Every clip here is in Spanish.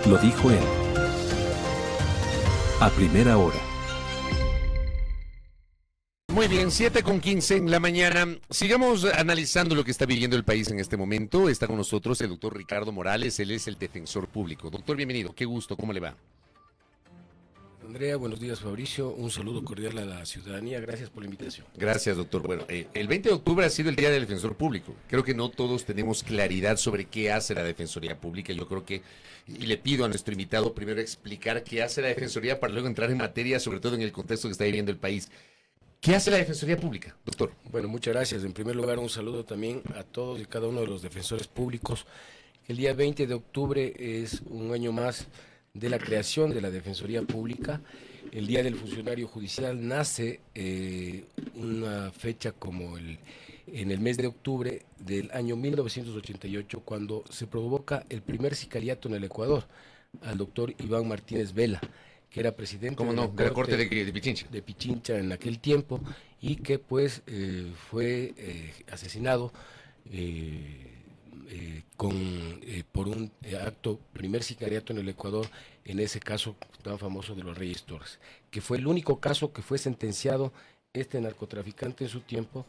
Lo dijo él. A primera hora. Muy bien, 7:15 en la mañana. Sigamos analizando lo que está viviendo el país en este momento. Está con nosotros el doctor Ricardo Morales, él es el defensor público. Doctor, bienvenido, qué gusto, ¿cómo le va? Andrea, buenos días Fabricio, un saludo cordial a la ciudadanía, gracias por la invitación. Gracias, doctor. Bueno, el 20 de octubre ha sido el Día del Defensor Público. Creo que no todos tenemos claridad sobre qué hace la Defensoría Pública. Yo creo que, y le pido a nuestro invitado primero explicar qué hace la Defensoría para luego entrar en materia, sobre todo en el contexto que está viviendo el país. ¿Qué hace la Defensoría Pública, doctor? Bueno, muchas gracias. En primer lugar, un saludo también a todos y cada uno de los defensores públicos. El día 20 de octubre es un año más de la creación de la Defensoría Pública. El Día del Funcionario Judicial nace una fecha como en el mes de octubre del año 1988, cuando se provoca el primer sicariato en el Ecuador al doctor Iván Martínez Vela, que era presidente de la Corte de Pichincha. De Pichincha en aquel tiempo, y que pues fue asesinado por un acto, primer sicariato en el Ecuador, en ese caso tan famoso de los Reyes Torres, que fue el único caso que fue sentenciado este narcotraficante en su tiempo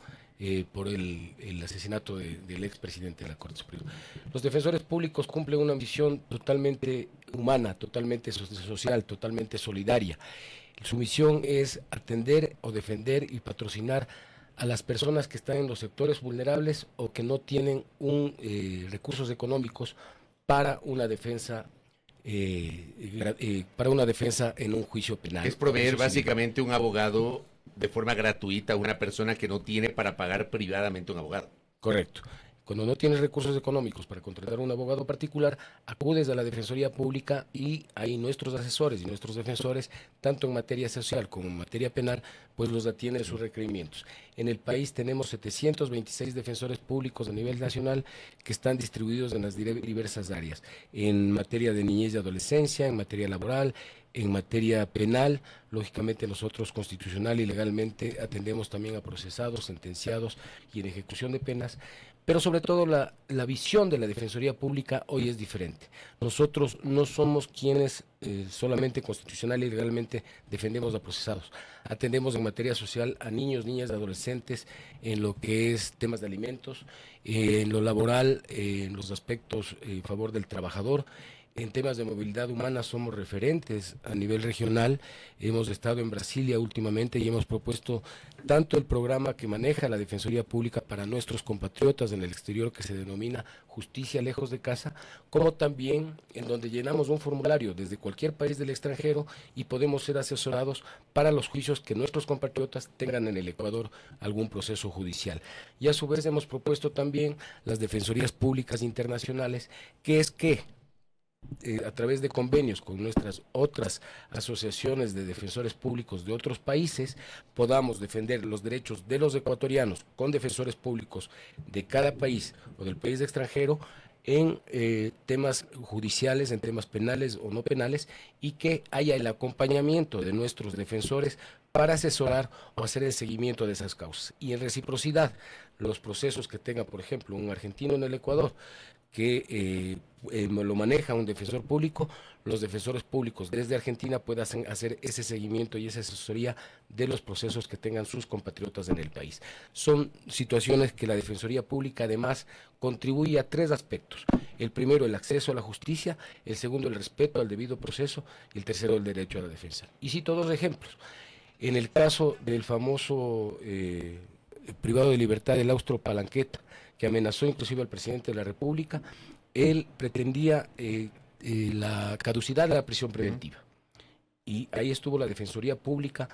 por el asesinato del expresidente de la Corte Suprema. Los defensores públicos cumplen una misión totalmente humana, totalmente social, totalmente solidaria. Su misión es atender o defender y patrocinar a las personas que están en los sectores vulnerables o que no tienen recursos económicos para una defensa en un juicio penal. Es proveer básicamente un abogado de forma gratuita a una persona que no tiene para pagar privadamente un abogado. Correcto. Cuando no tienes recursos económicos para contratar un abogado particular, acudes a la Defensoría Pública y ahí nuestros asesores y nuestros defensores, tanto en materia social como en materia penal, pues los atienden sus requerimientos. En el país tenemos 726 defensores públicos a nivel nacional que están distribuidos en las diversas áreas, en materia de niñez y adolescencia, en materia laboral, en materia penal. Lógicamente nosotros constitucional y legalmente atendemos también a procesados, sentenciados y en ejecución de penas, pero sobre todo la visión de la Defensoría Pública hoy es diferente. Nosotros no somos quienes solamente constitucional y legalmente defendemos a procesados. Atendemos en materia social a niños, niñas, adolescentes, en lo que es temas de alimentos, en lo laboral, en los aspectos en favor del trabajador. En temas de movilidad humana somos referentes a nivel regional. Hemos estado en Brasilia últimamente y hemos propuesto tanto el programa que maneja la Defensoría Pública para nuestros compatriotas en el exterior, que se denomina Justicia Lejos de Casa, como también en donde llenamos un formulario desde cualquier país del extranjero y podemos ser asesorados para los juicios que nuestros compatriotas tengan en el Ecuador algún proceso judicial. Y a su vez hemos propuesto también las Defensorías Públicas Internacionales, que es que a través de convenios con nuestras otras asociaciones de defensores públicos de otros países, podamos defender los derechos de los ecuatorianos con defensores públicos de cada país o del país extranjero en temas judiciales, en temas penales o no penales, y que haya el acompañamiento de nuestros defensores para asesorar o hacer el seguimiento de esas causas. Y en reciprocidad, los procesos que tenga, por ejemplo, un argentino en el Ecuador, que lo maneja un defensor público, los defensores públicos desde Argentina puedan hacer ese seguimiento y esa asesoría de los procesos que tengan sus compatriotas en el país. Son situaciones que la Defensoría Pública además contribuye a tres aspectos. El primero, el acceso a la justicia; el segundo, el respeto al debido proceso; y el tercero, el derecho a la defensa. Y cito dos ejemplos. En el caso del famoso privado de libertad del Austro Palanqueta, que amenazó inclusive al presidente de la República, él pretendía la caducidad de la prisión preventiva. Y ahí estuvo la Defensoría Pública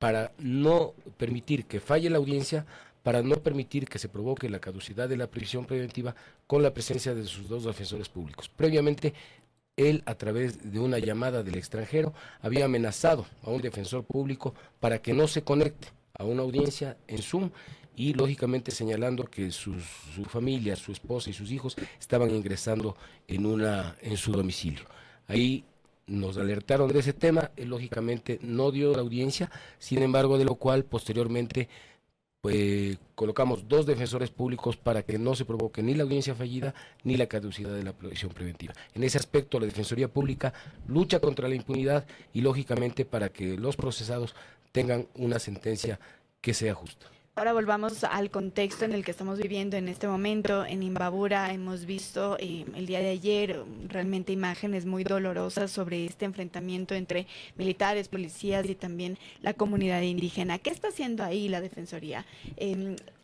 para no permitir que falle la audiencia, para no permitir que se provoque la caducidad de la prisión preventiva, con la presencia de sus dos defensores públicos. Previamente, él, a través de una llamada del extranjero, había amenazado a un defensor público para que no se conecte a una audiencia en Zoom, y lógicamente señalando que su familia, su esposa y sus hijos estaban ingresando en su domicilio. Ahí nos alertaron de ese tema, él lógicamente no dio la audiencia, sin embargo, de lo cual posteriormente pues colocamos 2 defensores públicos para que no se provoque ni la audiencia fallida ni la caducidad de la prisión preventiva. En ese aspecto, la Defensoría Pública lucha contra la impunidad y, lógicamente, para que los procesados tengan una sentencia que sea justa. Ahora volvamos al contexto en el que estamos viviendo en este momento. En Imbabura hemos visto el día de ayer realmente imágenes muy dolorosas sobre este enfrentamiento entre militares, policías y también la comunidad indígena. ¿Qué está haciendo ahí la Defensoría?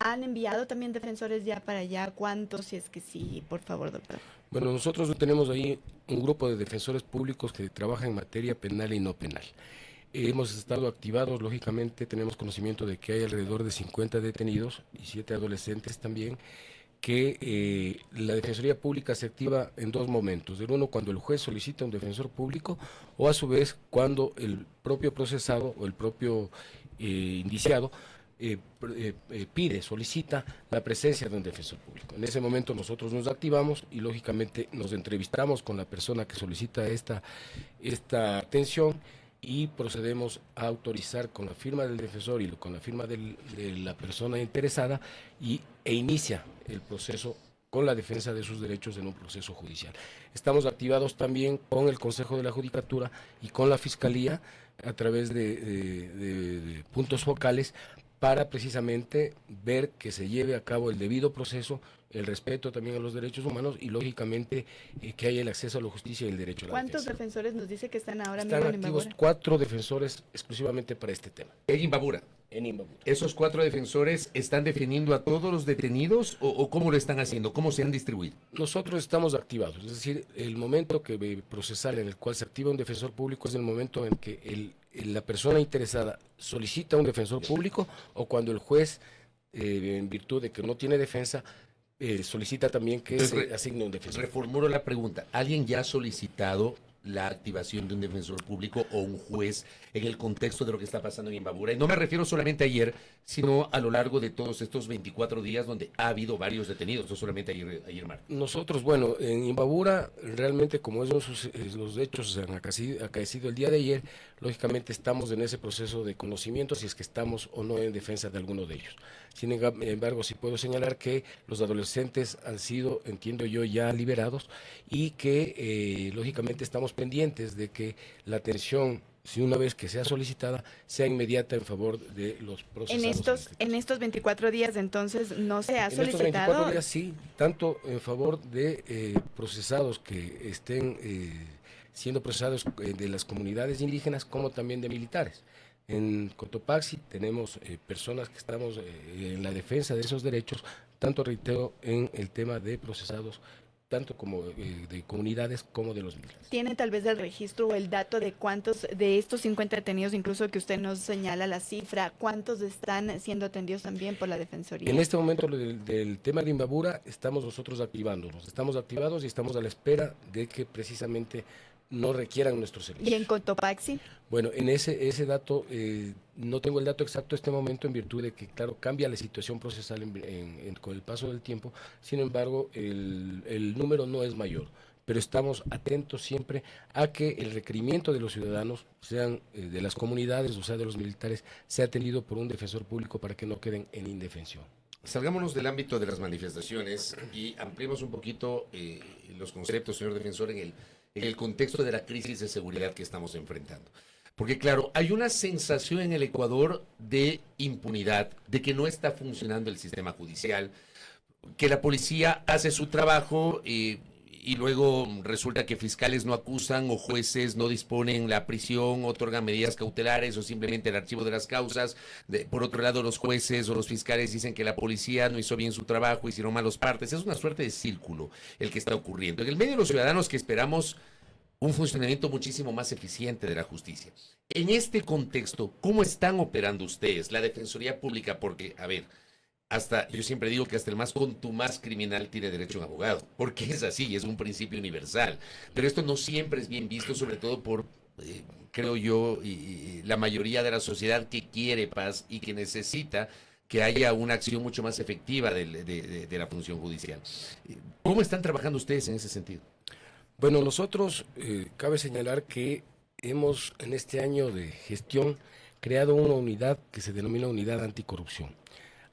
¿Han enviado también defensores ya para allá? ¿Cuántos? Si es que sí, por favor, doctor. Bueno, nosotros tenemos ahí un grupo de defensores públicos que trabaja en materia penal y no penal. Hemos estado activados, lógicamente tenemos conocimiento de que hay alrededor de 50 detenidos y 7 adolescentes también, que la Defensoría Pública se activa en 2 momentos. El uno, cuando el juez solicita un defensor público, o a su vez cuando el propio procesado o el propio indiciado solicita la presencia de un defensor público. En ese momento nosotros nos activamos y lógicamente nos entrevistamos con la persona que solicita esta atención, y procedemos a autorizar con la firma del defensor y con la firma de la persona interesada e inicia el proceso con la defensa de sus derechos en un proceso judicial. Estamos activados también con el Consejo de la Judicatura y con la Fiscalía a través de puntos focales para precisamente ver que se lleve a cabo el debido proceso, el respeto también a los derechos humanos y, lógicamente, que haya el acceso a la justicia y el derecho a la defensa. ¿Cuántos defensores nos dice que están ahora mismo en Imbabura? Están activos 4 defensores exclusivamente para este tema. ¿En Imbabura? En Imbabura. ¿Esos 4 defensores están defendiendo a todos los detenidos o cómo lo están haciendo? ¿Cómo se han distribuido? Nosotros estamos activados, es decir, el momento procesal en el cual se activa un defensor público es el momento en que la persona interesada solicita un defensor público, o cuando el juez, en virtud de que no tiene defensa, solicita también que se asigne un defensor. Reformulo la pregunta. ¿Alguien ya ha solicitado la activación de un defensor público o un juez en el contexto de lo que está pasando en Imbabura? Y no me refiero solamente a ayer, sino a lo largo de todos estos 24 días donde ha habido varios detenidos, no solamente ayer martes. Nosotros, bueno, en Imbabura, realmente como los hechos se han acaecido el día de ayer, lógicamente estamos en ese proceso de conocimiento si es que estamos o no en defensa de alguno de ellos. Sin embargo, sí puedo señalar que los adolescentes han sido, entiendo yo, ya liberados y que lógicamente estamos pendientes de que la atención, si una vez que sea solicitada, sea inmediata en favor de los procesados. En estos 24 días, entonces, ¿no se ha solicitado? En estos 24 días sí, tanto en favor de procesados que estén siendo procesados de las comunidades indígenas como también de militares. En Cotopaxi tenemos personas que estamos en la defensa de esos derechos, tanto, reitero, en el tema de procesados, tanto como de comunidades como de los militares. ¿Tiene tal vez el registro o el dato de cuántos de estos 50 detenidos, incluso que usted nos señala la cifra, cuántos están siendo atendidos también por la Defensoría? En este momento del tema de Imbabura estamos nosotros activándonos, estamos activados y estamos a la espera de que precisamente no requieran nuestros servicios. ¿Y en Cotopaxi? Bueno, en ese dato, no tengo el dato exacto en este momento en virtud de que, claro, cambia la situación procesal con el paso del tiempo. Sin embargo, el número no es mayor, pero estamos atentos siempre a que el requerimiento de los ciudadanos, sean de las comunidades o sea de los militares, sea atendido por un defensor público para que no queden en indefensión. Salgámonos del ámbito de las manifestaciones y ampliemos un poquito los conceptos, señor defensor, en el contexto de la crisis de seguridad que estamos enfrentando. Porque claro, hay una sensación en el Ecuador de impunidad, de que no está funcionando el sistema judicial, que la policía hace su trabajo y luego resulta que fiscales no acusan o jueces no disponen la prisión, otorgan medidas cautelares o simplemente el archivo de las causas. Por otro lado, los jueces o los fiscales dicen que la policía no hizo bien su trabajo, hicieron malos partes. Es una suerte de círculo el que está ocurriendo. En el medio de los ciudadanos que esperamos un funcionamiento muchísimo más eficiente de la justicia. En este contexto, ¿cómo están operando ustedes, la Defensoría Pública? Porque, a ver, yo siempre digo que hasta el más contumaz criminal tiene derecho a un abogado, porque es así, es un principio universal. Pero esto no siempre es bien visto, sobre todo por, creo yo, y la mayoría de la sociedad que quiere paz y que necesita que haya una acción mucho más efectiva de la función judicial. ¿Cómo están trabajando ustedes en ese sentido? Bueno, nosotros, cabe señalar que hemos en este año de gestión creado una unidad que se denomina Unidad Anticorrupción.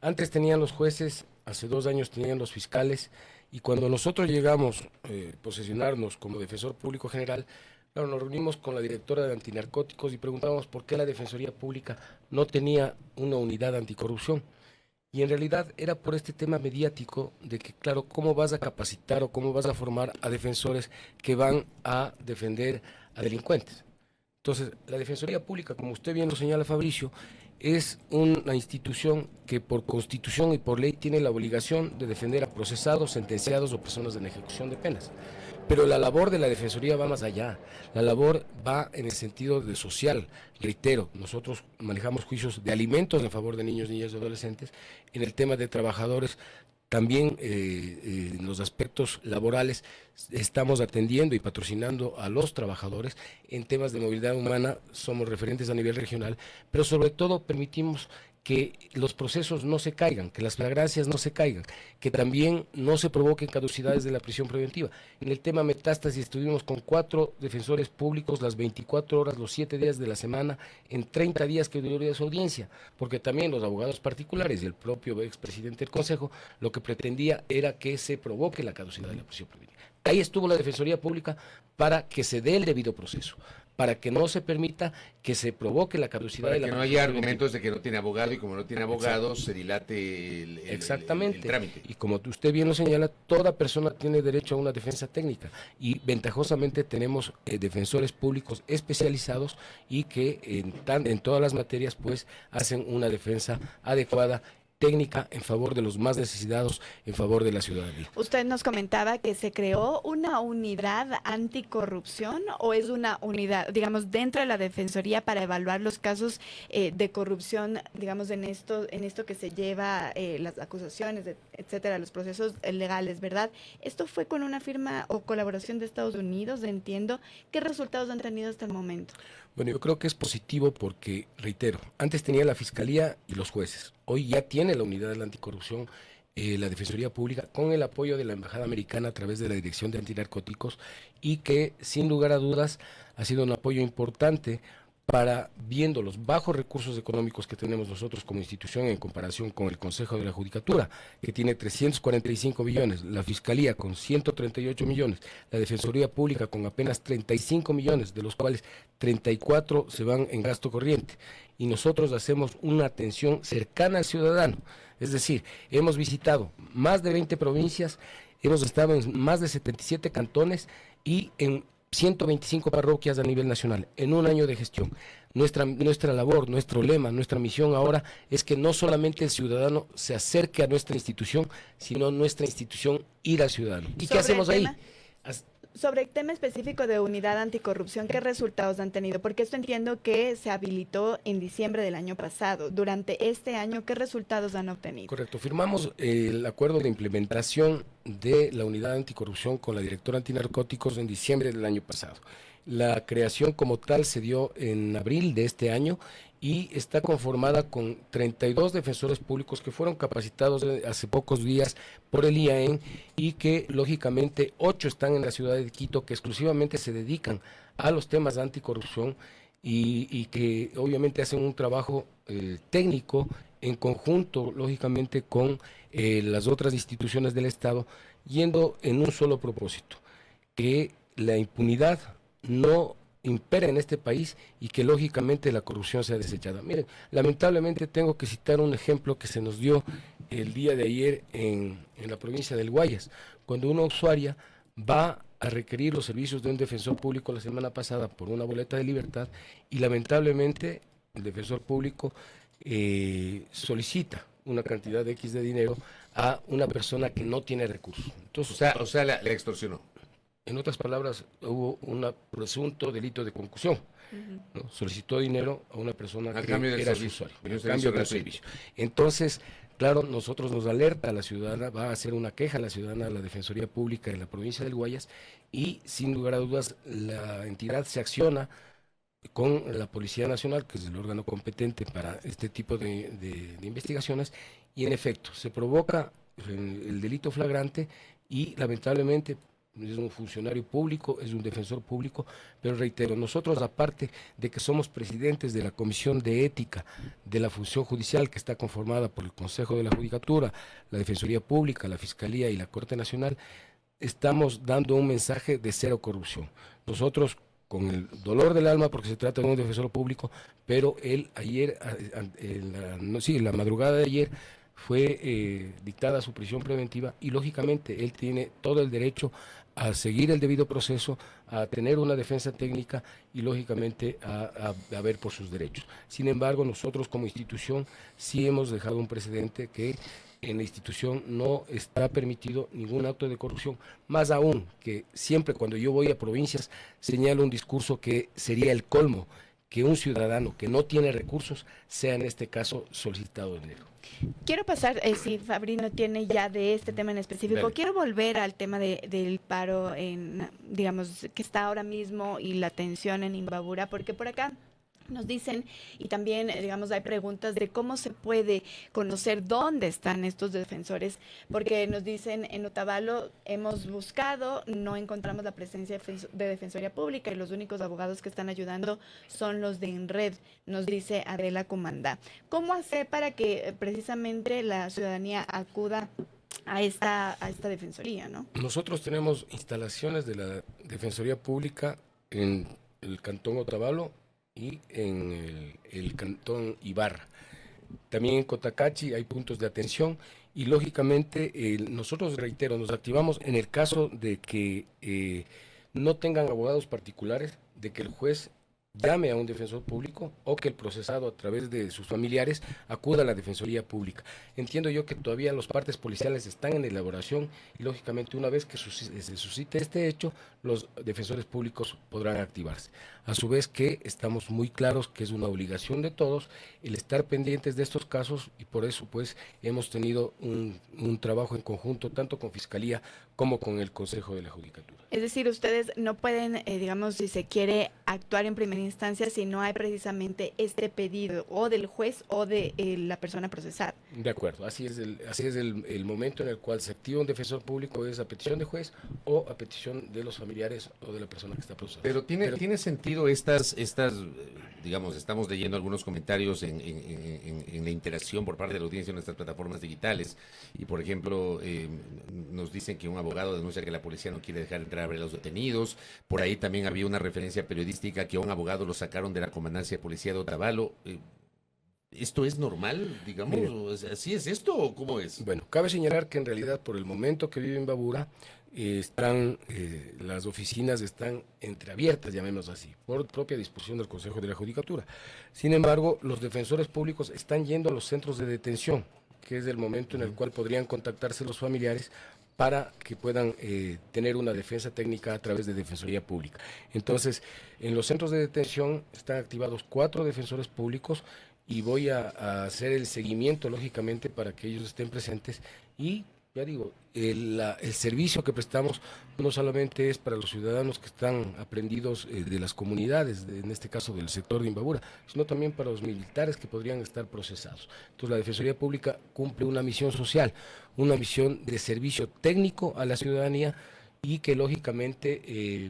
Antes tenían los jueces, hace 2 años tenían los fiscales, y cuando nosotros llegamos a posesionarnos como defensor público general, claro, nos reunimos con la directora de antinarcóticos y preguntábamos por qué la Defensoría Pública no tenía una unidad anticorrupción. Y en realidad era por este tema mediático de que, claro, ¿cómo vas a capacitar o cómo vas a formar a defensores que van a defender a delincuentes? Entonces, la Defensoría Pública, como usted bien lo señala, Fabricio, es una institución que por constitución y por ley tiene la obligación de defender a procesados, sentenciados o personas en ejecución de penas. Pero la labor de la Defensoría va más allá. La labor va en el sentido de social. Reitero, nosotros manejamos juicios de alimentos en favor de niños, niñas y adolescentes. En el tema de trabajadores, también en los aspectos laborales estamos atendiendo y patrocinando a los trabajadores. En temas de movilidad humana somos referentes a nivel regional, pero sobre todo permitimos que los procesos no se caigan, que las flagrancias no se caigan, que también no se provoquen caducidades de la prisión preventiva. En el tema metástasis estuvimos con 4 defensores públicos las 24 horas, los 7 días de la semana, en 30 días que duró su audiencia, porque también los abogados particulares y el propio expresidente del Consejo lo que pretendía era que se provoque la caducidad de la prisión preventiva. Ahí estuvo la Defensoría Pública para que se dé el debido proceso, para que no se permita que se provoque la caducidad de la prisión. Para que no haya argumentos de que no tiene abogado y como no tiene abogado se dilate el trámite. Y como usted bien lo señala, toda persona tiene derecho a una defensa técnica y ventajosamente tenemos defensores públicos especializados y que en todas las materias pues hacen una defensa adecuada, técnica, en favor de los más necesitados, en favor de la ciudadanía. Usted nos comentaba que se creó una unidad anticorrupción, o es una unidad, digamos, dentro de la Defensoría para evaluar los casos de corrupción, digamos, en esto que se lleva las acusaciones, etcétera, los procesos legales, ¿verdad? Esto fue con una firma o colaboración de Estados Unidos, entiendo. ¿Qué resultados han tenido hasta el momento? Bueno, yo creo que es positivo porque, reitero, antes tenía la Fiscalía y los jueces, hoy ya tiene la unidad de la anticorrupción, la Defensoría Pública, con el apoyo de la Embajada Americana a través de la Dirección de Antinarcóticos, y que, sin lugar a dudas, ha sido un apoyo importante para, viendo los bajos recursos económicos que tenemos nosotros como institución en comparación con el Consejo de la Judicatura, que tiene 345 millones, la Fiscalía con 138 millones, la Defensoría Pública con apenas 35 millones, de los cuales 34 se van en gasto corriente, y nosotros hacemos una atención cercana al ciudadano. Es decir, hemos visitado más de 20 provincias, hemos estado en más de 77 cantones y en 125 parroquias a nivel nacional, en un año de gestión. Nuestra labor, nuestro lema, nuestra misión ahora es que no solamente el ciudadano se acerque a nuestra institución, sino nuestra institución ir al ciudadano. ¿Y qué hacemos ahí? Sobre el tema específico de unidad anticorrupción, ¿qué resultados han tenido? Porque esto entiendo que se habilitó en diciembre del año pasado. Durante este año, ¿qué resultados han obtenido? Correcto, firmamos el acuerdo de implementación de la unidad anticorrupción con la directora antinarcóticos en diciembre del año pasado. La creación como tal se dio en abril de este año y está conformada con 32 defensores públicos que fueron capacitados hace pocos días por el IAEN, y que lógicamente 8 están en la ciudad de Quito, que exclusivamente se dedican a los temas de anticorrupción y que obviamente hacen un trabajo técnico en conjunto, lógicamente, con las otras instituciones del Estado, yendo en un solo propósito: que la impunidad no impera en este país y que lógicamente la corrupción sea desechada. Miren, lamentablemente tengo que citar un ejemplo que se nos dio el día de ayer en la provincia del Guayas, cuando una usuaria va a requerir los servicios de un defensor público la semana pasada por una boleta de libertad, y lamentablemente el defensor público solicita una cantidad de X de dinero a una persona que no tiene recursos. Entonces, o sea, la extorsionó. En otras palabras, hubo un presunto delito de concusión. ¿No? Solicitó dinero a una persona que era su usuario, a cambio del servicio. Entonces, claro, nosotros nos alerta a la ciudadana, va a hacer una queja a la ciudadana a la Defensoría Pública en la provincia del Guayas, y sin lugar a dudas la entidad se acciona con la Policía Nacional, que es el órgano competente para este tipo de investigaciones, y en efecto se provoca el delito flagrante, y lamentablemente es un funcionario público, es un defensor público, pero reitero, nosotros aparte de que somos presidentes de la Comisión de Ética de la Función Judicial, que está conformada por el Consejo de la Judicatura, la Defensoría Pública, la Fiscalía y la Corte Nacional, estamos dando un mensaje de cero corrupción. Nosotros, con el dolor del alma, porque se trata de un defensor público, pero él ayer, en la madrugada de ayer, fue dictada su prisión preventiva y lógicamente él tiene todo el derecho a seguir el debido proceso, a tener una defensa técnica y lógicamente a ver por sus derechos. Sin embargo, nosotros como institución sí hemos dejado un precedente que en la institución no está permitido ningún acto de corrupción, más aún que siempre cuando yo voy a provincias señalo un discurso que sería el colmo, que un ciudadano que no tiene recursos sea en este caso solicitado dinero. Quiero pasar, si Fabri no tiene ya de este tema en específico, Dale. quiero volver al tema del paro, digamos, que está ahora mismo y la tensión en Imbabura, porque por acá nos dicen, y también, digamos, hay preguntas de cómo se puede conocer dónde están estos defensores, porque nos dicen, en Otavalo hemos buscado, no encontramos la presencia de Defensoría Pública y los únicos abogados que están ayudando son los de Enred, nos dice Adela Comanda. ¿Cómo hacer para que precisamente la ciudadanía acuda a esta defensoría, ¿no? Nosotros tenemos instalaciones de la Defensoría Pública en el Cantón Otavalo y en el Cantón Ibarra. También en Cotacachi hay puntos de atención y lógicamente nosotros, reitero, nos activamos en el caso de que no tengan abogados particulares, de que el juez llame a un defensor público o que el procesado a través de sus familiares acuda a la Defensoría Pública. Entiendo yo que todavía los partes policiales están en elaboración y lógicamente una vez que se suscite este hecho, los defensores públicos podrán activarse. A su vez que estamos muy claros que es una obligación de todos el estar pendientes de estos casos y por eso pues hemos tenido un trabajo en conjunto tanto con Fiscalía como con el Consejo de la Judicatura. Es decir, ustedes no pueden, digamos, si se quiere actuar en primera instancia si no hay precisamente este pedido o del juez o de la persona procesada. De acuerdo, así es el momento en el cual se activa un defensor público, es a petición de juez o a petición de los familiares o de la persona que está procesada. Pero tiene sentido estas, digamos, estamos leyendo algunos comentarios en la interacción por parte de la audiencia en nuestras plataformas digitales y, por ejemplo, nos dicen que un abogado denuncia que la policía no quiere dejar entrar a ver a los detenidos. Por ahí también había una referencia periodística que a un abogado lo sacaron de la comandancia de policía de Otavalo. ¿Esto es normal, digamos? Mire, ¿así es esto o cómo es? Bueno, cabe señalar que en realidad por el momento que vive Imbabura, las oficinas están entreabiertas, llamémoslo así, por propia disposición del Consejo de la Judicatura. Sin embargo, los defensores públicos están yendo a los centros de detención, que es el momento en el cual podrían contactarse los familiares para que puedan tener una defensa técnica a través de Defensoría Pública. Entonces, en los centros de detención están activados 4 defensores públicos y voy a hacer el seguimiento, lógicamente, para que ellos estén presentes y, ya digo, el servicio que prestamos no solamente es para los ciudadanos que están aprendidos de las comunidades, en este caso del sector de Imbabura, sino también para los militares que podrían estar procesados. Entonces la Defensoría Pública cumple una misión social, una misión de servicio técnico a la ciudadanía y que lógicamente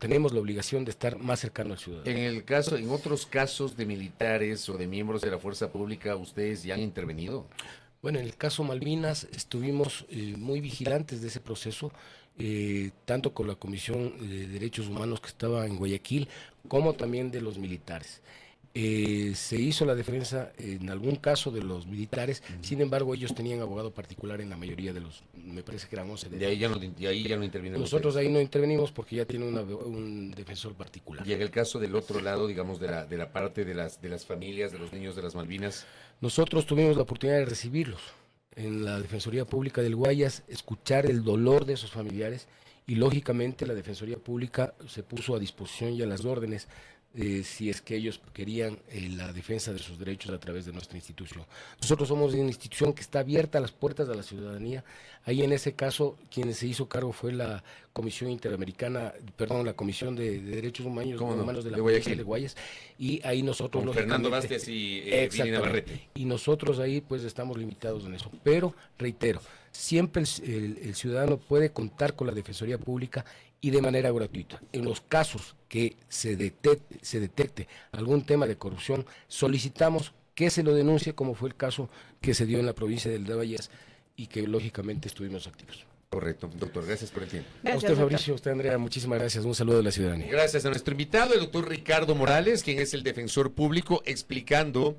tenemos la obligación de estar más cercano al ciudadano. En otros casos de militares o de miembros de la fuerza pública, ¿ustedes ya han intervenido? Bueno, en el caso Malvinas estuvimos muy vigilantes de ese proceso, tanto con la Comisión de Derechos Humanos que estaba en Guayaquil, como también de los militares. Se hizo la defensa en algún caso de los militares, sin embargo ellos tenían abogado particular en la mayoría de los, me parece que eran 11 de ahí ya no intervienen. Nosotros ahí no intervenimos porque ya tiene un defensor particular. Y en el caso del otro lado, digamos, de la parte de las familias, de los niños de las Malvinas. Nosotros tuvimos la oportunidad de recibirlos en la Defensoría Pública del Guayas, escuchar el dolor de esos familiares y lógicamente la Defensoría Pública se puso a disposición y a las órdenes si es que ellos querían la defensa de sus derechos a través de nuestra institución. Nosotros somos una institución que está abierta a las puertas de la ciudadanía. Ahí en ese caso, quien se hizo cargo fue la Comisión Interamericana, la Comisión de Derechos Humanos de la Guayaquil de Guayas, y ahí nosotros... Con Fernando Vázquez y Vini Navarrete. Y nosotros ahí pues estamos limitados en eso. Pero, reitero, siempre el ciudadano puede contar con la Defensoría Pública y de manera gratuita. En los casos que se detecte algún tema de corrupción, solicitamos que se lo denuncie, como fue el caso que se dio en la provincia del Guayas y que lógicamente estuvimos activos. Correcto, doctor, gracias por el tiempo. A usted, Fabricio, a usted, Andrea, muchísimas gracias. Un saludo de la ciudadanía. Gracias a nuestro invitado, el doctor Ricardo Morales, quien es el defensor público, explicando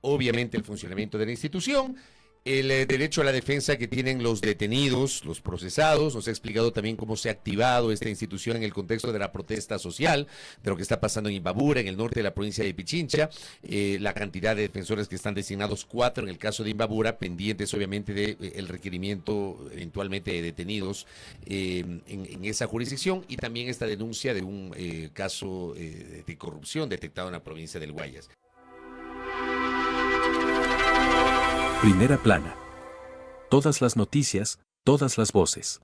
obviamente el funcionamiento de la institución, el derecho a la defensa que tienen los detenidos, los procesados. Nos ha explicado también cómo se ha activado esta institución en el contexto de la protesta social, de lo que está pasando en Imbabura, en el norte de la provincia de Pichincha, la cantidad de defensores que están designados, 4 en el caso de Imbabura, pendientes obviamente del requerimiento eventualmente de detenidos en esa jurisdicción, y también esta denuncia de un caso de corrupción detectado en la provincia del Guayas. Primera plana. Todas las noticias, todas las voces.